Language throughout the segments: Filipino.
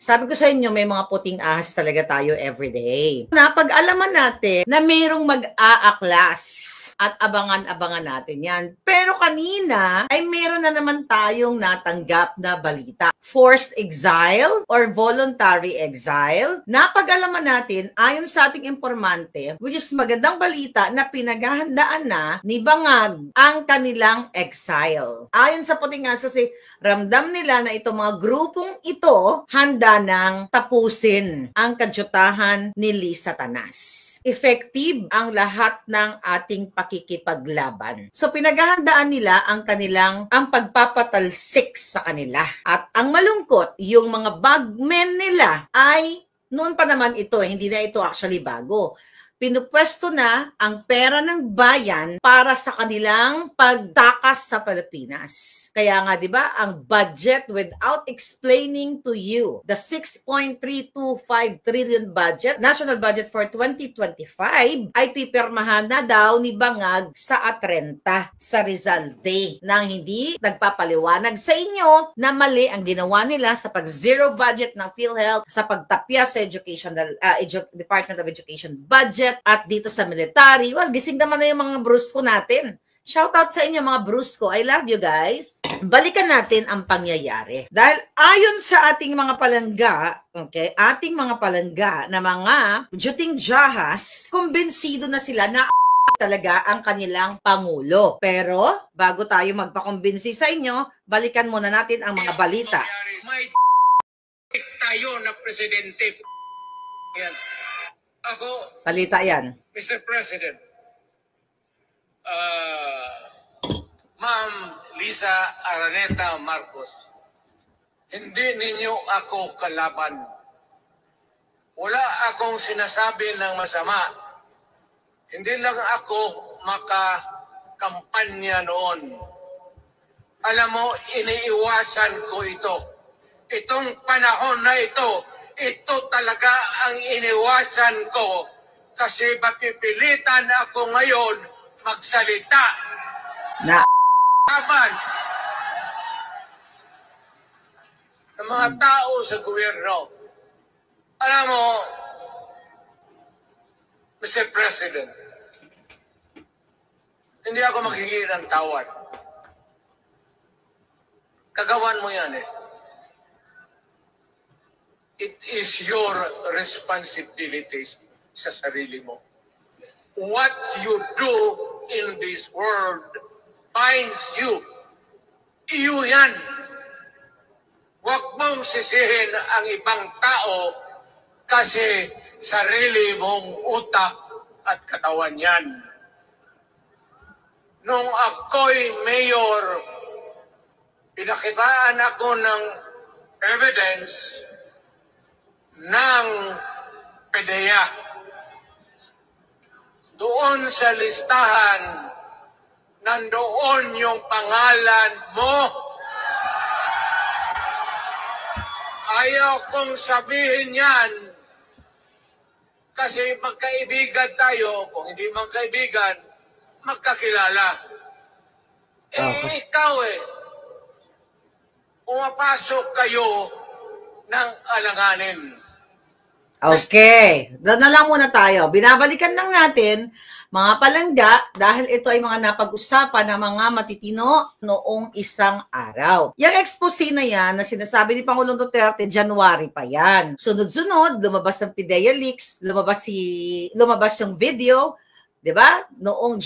Sabi ko sa inyo, may mga puting ahas talaga tayo everyday. Napag-alaman natin na mayroong mag-aaklas at abangan-abangan natin yan. Pero kanina ay meron na naman tayong natanggap na balita. Forced exile or voluntary exile. Napag-alaman natin, ayon sa ating informante, which is magandang balita na pinaghahandaan na ni Bangag ang kanilang exile. Ayon sa puting ahas, kasi ramdam nila na itong mga grupong ito handa nang tapusin ang kadyutahan ni Lisa Tanas. Effective ang lahat ng ating pakikipaglaban. So pinaghahandaan nila ang pagpapatalsik sa kanila. At ang malungkot, yung mga bagmen nila ay noon pa naman ito, hindi na ito actually bago. Pinupwesto na ang pera ng bayan para sa kanilang pagtakas sa Pilipinas. Kaya nga, di ba, ang budget without explaining to you, the 6.325 trillion budget, national budget for 2025, ay pipirmahan na daw ni Bangag sa Atrenta, sa Rizal Day, nang hindi nagpapaliwanag sa inyo na mali ang ginawa nila sa pag-zero budget ng PhilHealth, sa pagtapya sa Department of Education budget, at dito sa military. Well, gising naman na yung mga brusko natin. Shoutout sa inyo mga brusko. I love you guys. Balikan natin ang pangyayari. Dahil ayon sa ating mga palangga, okay, ating mga palangga na mga juting jahas, kumbensido na sila na talaga ang kanilang pangulo. Pero, bago tayo magpakumbinsi sa inyo, balikan muna natin ang mga balita. May tayo na presidente. Yan. Ako, balita yan. Mr. President, Ma'am Lisa Araneta Marcos, hindi ninyo ako kalaban. Wala akong sinasabi ng masama. Hindi lang ako makakampanya noon. Alam mo, iniiwasan ko ito. Itong panahon na ito talaga ang iniwasan ko kasi mapipilitan ako ngayon magsalita na laban ng mga tao sa gobyerno. Alam mo, Mr. President, hindi ako maghingi ng tawad. Kagawan mo yan eh. It is your responsibility sa sarili mo. What you do in this world binds you. Iyo yan. Huwag mong sisihin ang ibang tao kasi sarili mong utak at katawan yan. Nung ako'y mayor, pinakitaan ako ng evidence ng PDEA. Doon sa listahan, nandoon yung pangalan mo. Ayaw kong sabihin yan kasi magkaibigan tayo. Kung hindi magkaibigan, magkakilala. Ikaw pumapasok kayo ng alanganin. Okay. Doon na lang muna tayo. Binabalikan lang natin, mga palangga, dahil ito ay mga napag-usapan ng mga matitino noong isang araw. Yung expose na yan, na sinasabi ni Pangulong Duterte, January pa yan. Sunod-sunod, lumabas ang PDEA leaks, lumabas yung video, diba? Noong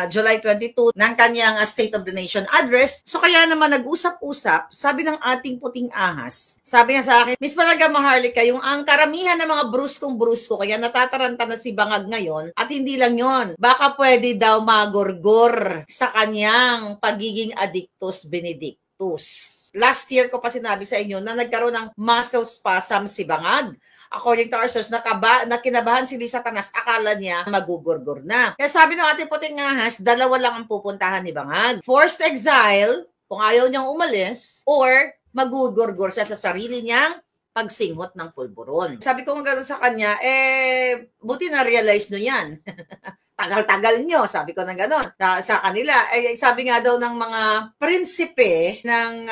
July 22 ng kanyang State of the Nation address. So kaya naman nag-usap-usap, sabi ng ating puting ahas, sabi niya sa akin, Miss Malaga Maharlika, yung ang karamihan ng mga bruskong-brusko, kaya natataranta na si Bangag ngayon, at hindi lang yon, baka pwede daw magorgor sa kanyang pagiging addictus benedictus. Last year ko pa sinabi sa inyo na nagkaroon ng muscle spasm si Bangag. According to our source, kinabahan si Lisa Tanas, akala niya magugurgur na. Kaya sabi ng ating puting ahas, dalawa lang ang pupuntahan ni Bangag. Forced exile, kung ayaw niyang umalis, or magugurgur siya sa sarili niyang pagsinghot ng pulburon. Sabi ko nga gano'n sa kanya, buti na-realize nyo yan. tagal-tagal nyo, sabi ko na gano'n sa kanila. Sabi nga daw ng mga prinsipe ng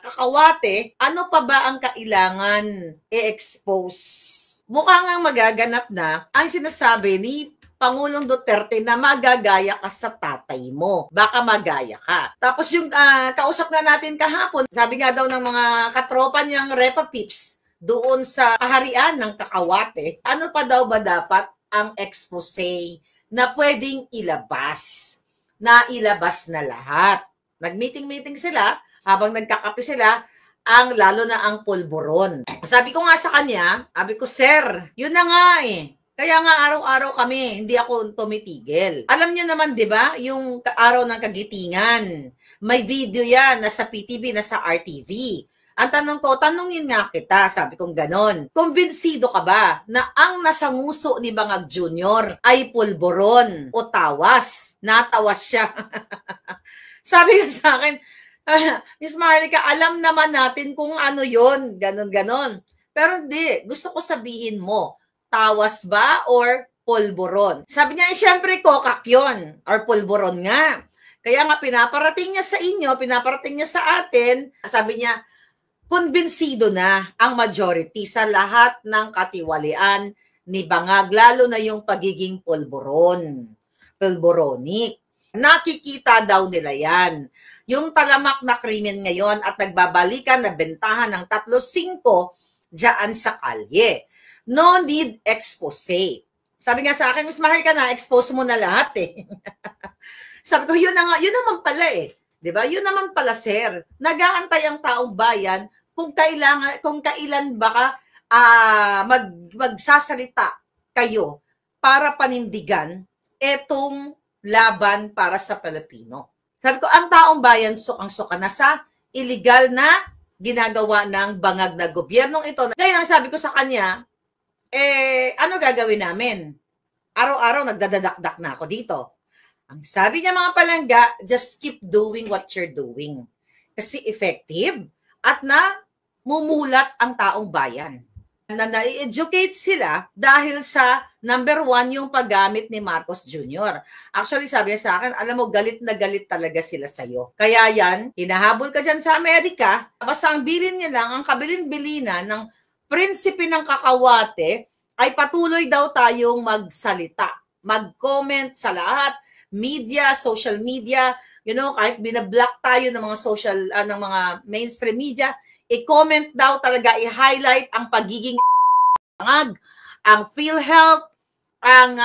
Kakahuate, ano pa ba ang kailangan i-expose? Mukha nga magaganap na ang sinasabi ni Pangulong Duterte na magagaya ka sa tatay mo. Baka magaya ka. Tapos yung kausap nga natin kahapon, sabi nga daw ng mga katropa niyang Repa Pips doon sa kaharian ng Kakahuate, ano pa daw ba dapat ang expose na pwedeng ilabas? Na ilabas na lahat. Nag-meeting-meeting sila, habang nagkakape sila, lalo na ang pulburon. Sabi ko nga sa kanya, sabi ko, sir, yun na nga eh. Kaya nga araw-araw kami, hindi ako tumitigil. Alam niyo naman, di ba, yung araw ng kagitingan. May video yan, nasa PTV, nasa RTV. Ang tanong ko, tanungin nga kita, sabi kong ganon. Kumbinsido ka ba na ang nasanguso ni Bangag Jr. ay pulburon o tawas? Natawas siya. Sabi nga sa akin, Miss Marlica, alam naman natin kung ano yon, ganon-ganon. Pero hindi, gusto ko sabihin mo, tawas ba or pulburon? Sabi niya, siyempre kokak yun, or pulburon nga. Kaya nga pinaparating niya sa inyo, pinaparating niya sa atin, sabi niya, kumbinsido na ang majority sa lahat ng katiwalian ni Bangag, lalo na yung pagiging pulburonic. Nakikita daw nila yan. Yung talamak na krimen ngayon at nagbabalikan na bentahan ng 3-5 dyan sa kalye. No need expose. Sabi nga sa akin, Miss Marlica, na expose mo na lahat eh. Sabi ko, yun naman pala eh. 'Di ba? Yun naman pala, sir. Nag-aantay ang taong bayan kung kailan ba magsasalita kayo para panindigan etong laban para sa Pilipino. Sabi ko, ang taong bayan sukang-suka na sa illegal na ginagawa ng bangag na gobyernong ito. Kaya ang sabi ko sa kanya, ano gagawin namin? Araw-araw nagdadadakdak na ako dito. Ang sabi niya mga palangga, just keep doing what you're doing. Kasi effective at mumulat ang taong bayan. Na-educate sila dahil sa number 1 yung paggamit ni Marcos Jr. Actually, sabi niya sa akin, alam mo, galit na galit talaga sila sa'yo. Kaya yan, hinahabol ka dyan sa Amerika, basta ang bilin niya lang, ang kabilin-bilinan ng prinsipe ng Kakahuate ay patuloy daw tayong magsalita, mag-comment sa lahat, media, social media, kahit binablock tayo ng mga ng mga mainstream media, i-comment daw talaga, i-highlight ang pagiging bangag, ang PhilHealth, ang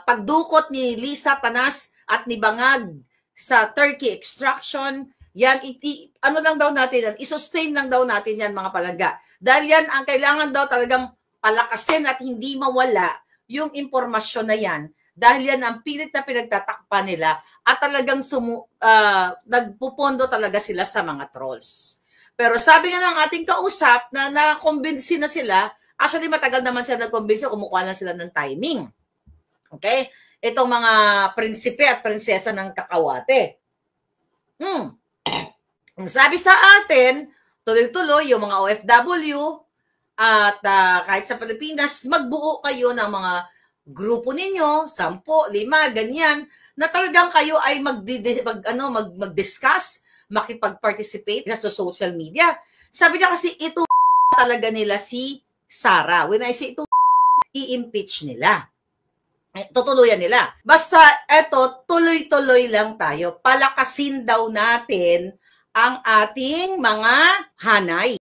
pagdukot ni Lisa Tanas at ni Bangag sa turkey extraction. Yan, ano lang daw natin yan, i-sustain lang daw natin yan mga palangga. Dahil yan, ang kailangan daw talagang palakasin at hindi mawala yung impormasyon na yan. Dahil yan ang pilit na pinagtatakpan nila at talagang nagpupondo talaga sila sa mga trolls. Pero sabi nga ng ating kausap na nakumbinsi na sila, actually matagal naman sila nagkumbinsi, kumukuha lang sila ng timing. Okay? Itong mga prinsipe at prinsesa ng Kakahuate. Ang sabi sa atin, tuloy-tuloy yung mga OFW at kahit sa Pilipinas, magbuo kayo ng mga grupo ninyo, 10, 5, ganyan, na talagang kayo ay mag-discuss, makipag-participate sa social media. Sabi niya kasi ito talaga nila si Sara. When I say ito, i-impeach nila. Tutuluyan nila. Basta eto, tuloy-tuloy lang tayo. Palakasin daw natin ang ating mga hanay.